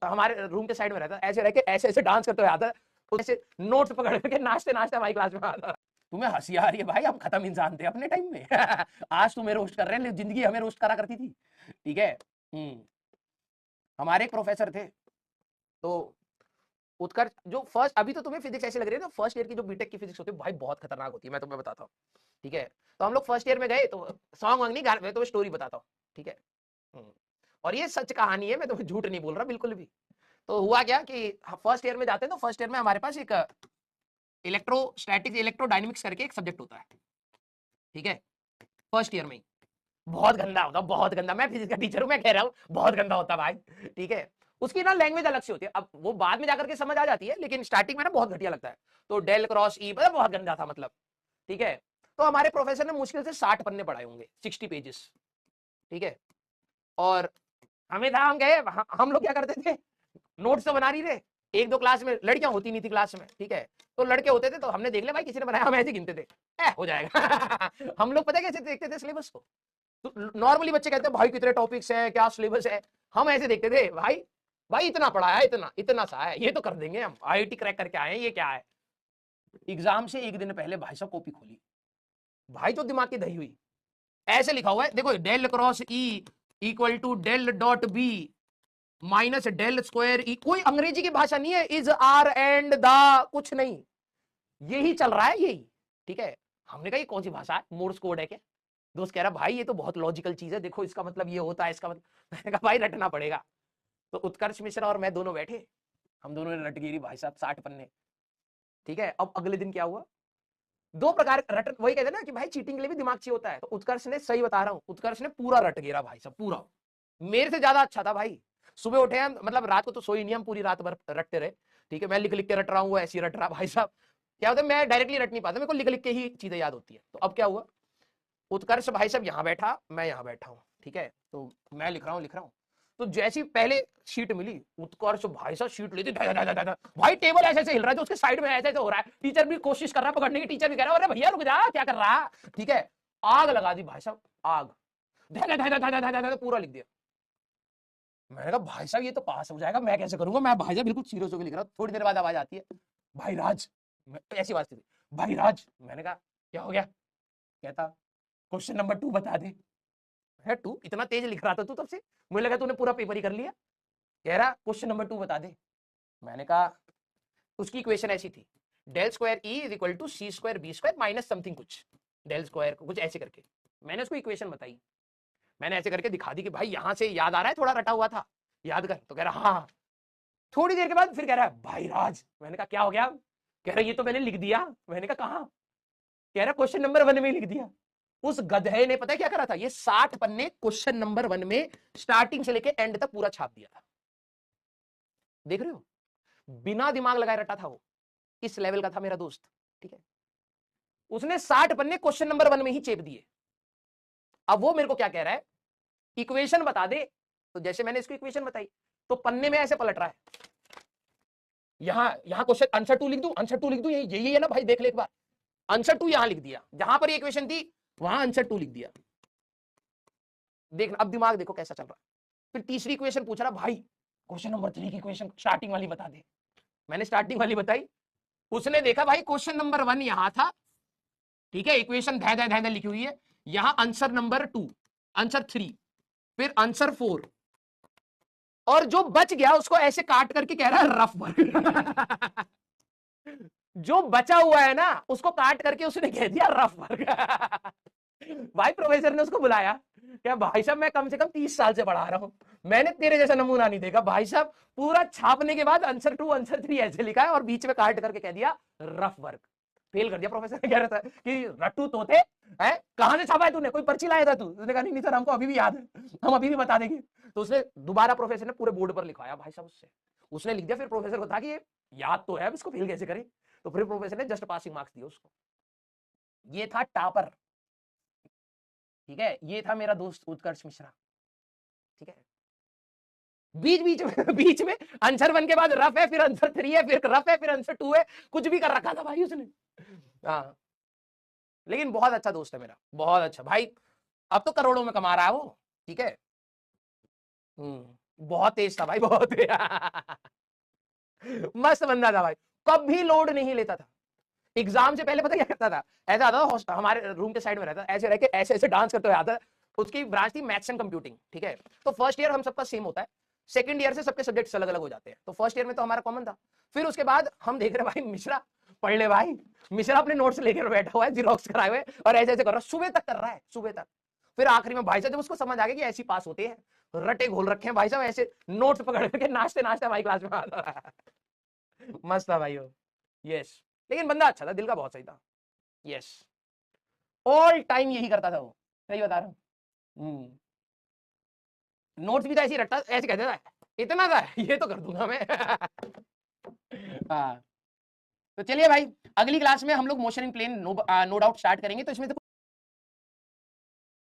हमारे रूम के साइड में रहता, ऐसे रह के ऐसे ऐसे डांस करते हुए आता, ऐसे नोट्स पकड़ करके नाचते नाचते हमारी क्लास में आता। तुम्हें हंसी आ रही है भाई, हम खत्म इंसान थे अपने टाइम में। आज तुम्हें रोस्ट कर रहे हैं, जिंदगी हमें रोस्ट करा करती थी। ठीक है। हमारे एक प्रोफेसर थे, तो उत्कर्ष जो फर्स्ट, अभी तो तुम्हें फिजिक्स ऐसी लग रही है ना, फर्स्ट ईयर की जो बीटेक की फिजिक्स होती है भाई बहुत खतरनाक होती है, मैं तुम्हें बताता हूँ। ठीक है। तो हम लोग फर्स्ट ईयर में गए, तो सॉन्ग वांग नहीं गा, मैं तुम्हें स्टोरी बताता हूँ। ठीक है। और ये सच कहानी है, मैं तुम्हें झूठ नहीं बोल रहा बिल्कुल भी। तो हुआ क्या कि फर्स्ट ईयर में जाते हैं, तो फर्स्ट ईयर में हमारे पास एक इलेक्ट्रोस्टैटिक्स इलेक्ट्रोडायनेमिक्स करके एक सब्जेक्ट होता है। ठीक है। फर्स्ट ईयर में बहुत गंदा होता, बहुत गंदा, मैं फिजिक्स का टीचर हूं, मैं कह रहा हूं बहुत गंदा होता भाई। ठीक है। उसकी ना लैंग्वेज अलग से होती है, अब वो बाद में जाकर के समझ आ जाती है, लेकिन स्टार्टिंग में ना बहुत घटिया लगता है। तो डेल क्रॉस ई बहुत गंदा था मतलब। ठीक है। तो हमारे प्रोफेसर ने मुश्किल से 60 पन्ने पढ़ाए होंगे, 60 पेजेस। ठीक है। और हमें था, हम गए, हम लोग क्या करते थे, नोट्स तो बना नहीं रहे, एक दो क्लास में लड़कियां होती नहीं थी क्लास में। ठीक है। तो लड़के होते थे, तो हमने देख लिया भाई किसी ने बनाया, हम ऐसे गिनते थे, हो जाएगा। हम लोग पता कैसे देखते थे सिलेबस को, तो नॉर्मली बच्चे कहते हैं भाई कितने टॉपिक्स है, क्या सिलेबस है, हम ऐसे देखते थे भाई, भाई इतना पढ़ा है, इतना इतना सा है, ये तो कर देंगे हम, आईआईटी क्रैक करके आए हैं, ये क्या है। एग्जाम से एक दिन पहले भाई साहब कॉपी खोली, भाई तो दिमाग की दही हुई, ऐसे लिखा हुआ है देखो, del cross e equal to del dot b minus del square e, कोई अंग्रेजी की भाषा नहीं है, इज आर एंड द, कुछ नहीं, यही चल रहा है यही। ठीक है। हमने कहा ये कौन सी भाषा है, मोर्स कोड है क्या। दोस्त कह रहा भाई ये तो बहुत लॉजिकल चीज है, देखो इसका मतलब ये होता है, इसका मतलब। मैंने कहा भाई रटना पड़ेगा। तो उत्कर्ष मिश्रा और मैं दोनों बैठे, हम दोनों ने रट गिरी भाई साहब 60 पन्ने। ठीक है। अब अगले दिन क्या हुआ, दो प्रकार रट, वही कहते हैं ना कि भाई चीटिंग के लिए भी दिमाग चाहिए होता है, तो उत्कर्ष ने, सही बता रहा हूं, उत्कर्ष ने पूरा रट गिरा भाई साहब, पूरा मेरे से ज्यादा अच्छा था भाई। सुबह उठे हम, मतलब रात को तो सोई नहीं, हम पूरी रात भर रटते रहे। ठीक है। मैं लिख लिख के रट रहा हूँ, वो ऐसी रट रहा भाई साहब। क्या होता है, मैं डायरेक्टली रट नहीं पाता, मेरे को लिख लिख के ही चीजें याद होती है। तो अब क्या हुआ, उत्कर्ष भाई साहब यहाँ बैठा, मैं यहाँ बैठा हूँ। ठीक है। तो मैं लिख रहा हूँ। तो जैसी पहले शीट मिली, उत्कर्ष भाई साहब शीट लेते, भाई टेबल ऐसे ऐसे हिल रहा है, तो उसके साइड में ऐसे ऐसे हो रहा है, टीचर भी कोशिश कर रहा है पकड़ने की, टीचर भी कह रहा है अरे भैया रुक जा, क्या कर रहा है। ठीक है। आग लगा दी भाई साहब, आग, पूरा लिख दिया। मैंने कहा भाई साहब ये तो पास हो जाएगा, मैं कैसे करूंगा, मैं भाई साहब बिल्कुल सीरियस होकर लिख रहा हूँ। थोड़ी देर बाद आवाज आती है, भाई राज, ऐसी बात थी, भाई राज। मैंने कहा क्या हो गया, कहता क्वेश्चन नंबर 2 बता दे। है 2, इतना तेज लिख रहा था तू तब से, मुझे लगा तूने पूरा पेपर ही कर लिया। कह रहा क्वेश्चन नंबर 2 बता दे। मैंने कहा उसकी इक्वेशन ऐसी थी, del square e is equal to c square b square minus something कुछ, डेल स्क्वायर कुछ ऐसे करके। मैंने उसको इक्वेशन बताई, मैंने ऐसे करके दिखा दी कि भाई यहां से याद आ रहा है, थोड़ा रटा हुआ था, याद कर। तो कह रहा हाँ। थोड़ी देर के बाद फिर कह रहा है भाई राज। मैंने कहा क्या हो गया, कह रहा ये तो मैंने लिख दिया। मैंने कहा कहां, कह रहा क्वेश्चन नंबर 1 में लिख दिया। उस गधे ने पता है क्या करा था, ये 60 पन्ने क्वेश्चन नंबर 1 में स्टार्टिंग से लेके एंड तक पूरा छाप दिया था। देख रहे हो, बिना दिमाग लगाए रटा था वो, इस लेवल का था मेरा दोस्त। ठीक है। उसने 60 पन्ने क्वेश्चन नंबर 1 में ही चेप दिए। अब वो मेरे को क्या कह रहा है, इक्वेशन बता दे। तो जैसे मैंने इसको इक्वेशन बताई, तो पन्ने में ऐसे पलट रहा है, यहां क्वेश्चन आंसर 2 लिख दूं, आंसर 2 लिख दूं, यही है ना भाई, देख ले एक बार, आंसर 2 यहां लिख दिया, जहां पर ये इक्वेशन थी वहां आंसर 2 लिख दिया। देख अब दिमाग देखो कैसा चल रहा है। फिर तीसरी इक्वेशन पूछ रहा, भाई क्वेश्चन नंबर 3 की इक्वेशन स्टार्टिंग वाली बता दे। मैंने स्टार्टिंग वाली बताई, उसने देखा भाई क्वेश्चन नंबर 1 यहां था। ठीक है। इक्वेशन धा लिखी हुई है, यहां आंसर नंबर 2, आंसर 3, फिर आंसर 4, और जो बच गया उसको ऐसे काट करके कह रहा है रफ वर्क। जो बचा हुआ है ना उसको काट करके उसने कह दिया रफ वर्क। भाई प्रोफेसर ने उसको बुलाया, क्या भाई साहब मैं कम से कम 30 साल से पढ़ा रहा हूं, मैंने तेरे जैसा नमूना नहीं देखा भाई साहब, पूरा छापने के बाद आंसर 2 आंसर 3 ऐसे लिखा है और बीच में काट करके कह दिया रफ वर्क। फेल कर दिया प्रोफेसर ने, कह रहा था कि रट्टू तोते है, कहां से छापा है तूने, कोई पर्ची लाया था तू, उसने कहा नहीं सर हमको अभी भी याद है, हम अभी भी बता देंगे। तो उसने दोबारा, प्रोफेसर ने पूरे बोर्ड पर लिखवाया भाई साहब उससे, उसने लिख दिया। फिर प्रोफेसर को था कि ये याद तो है, अब इसको फेल कैसे करें, तो फिर प्रोफेसर ने जस्ट पासिंग मार्क्स दिए उसको। ये था टॉपर। ठीक है। ये था मेरा दोस्त उत्कर्ष मिश्रा। ठीक है। बीच में आंसर 1 के बाद रफ है, फिर आंसर 3 है, फिर रफ है, फिर आंसर 2 है, कुछ भी कर रखा था भाई उसने। हाँ, लेकिन बहुत अच्छा दोस्त है मेरा, बहुत अच्छा भाई, अब तो करोड़ों में कमा रहा है वो। ठीक है। बहुत तेज था भाई, बहुत मस्त बंदा था भाई, कभी लोड नहीं लेता था। एग्जाम से पहले पता क्या करता था, ऐसा आता था हमारे रूम के साइड में रहता, ऐसे रह के ऐसे ऐसे डांस करते हुए आता। उसकी ब्रांच थी मैथ्स एंड कंप्यूटिंग, ठीक है। तो फर्स्ट ईयर हम सबका सेम होता है, सेकंड ईयर से सबके सब्जेक्ट्स अलग अलग हो जाते हैं। तो फर्स्ट ईयर में तो हमारा कॉमन था। फिर उसके बाद हम देख रहे भाई मिश्रा पढ़ ले भाई, मिश्रा अपने नोट्स लेकर बैठा हुआ है, जीरोक्स कराए हुए और ऐसे ऐसे कर रहा है, सुबह तक कर रहा है, सुबह तक। फिर आखिरी में भाई साहब जब उसको समझ आ गया कि ऐसी पास होते हैं, रटे घोल रखे हैं भाई साहब, ऐसे नोट्स पकड़ करके नाचते नाचते भाई क्लास में आता था। मस्त था भाई वो। यस, लेकिन बंदा अच्छा था, दिल का बहुत सही था। यस, ऑल टाइम यही करता था वो, सही बता रहा हूँ। नोट्स भी तो ऐसे ही रटता, ऐसे कहता था इतना था ये तो कर दूंगा मैं। हाँ, तो चलिए भाई, अगली क्लास में हम लोग motion in plane no doubt start करेंगे। तो इसमें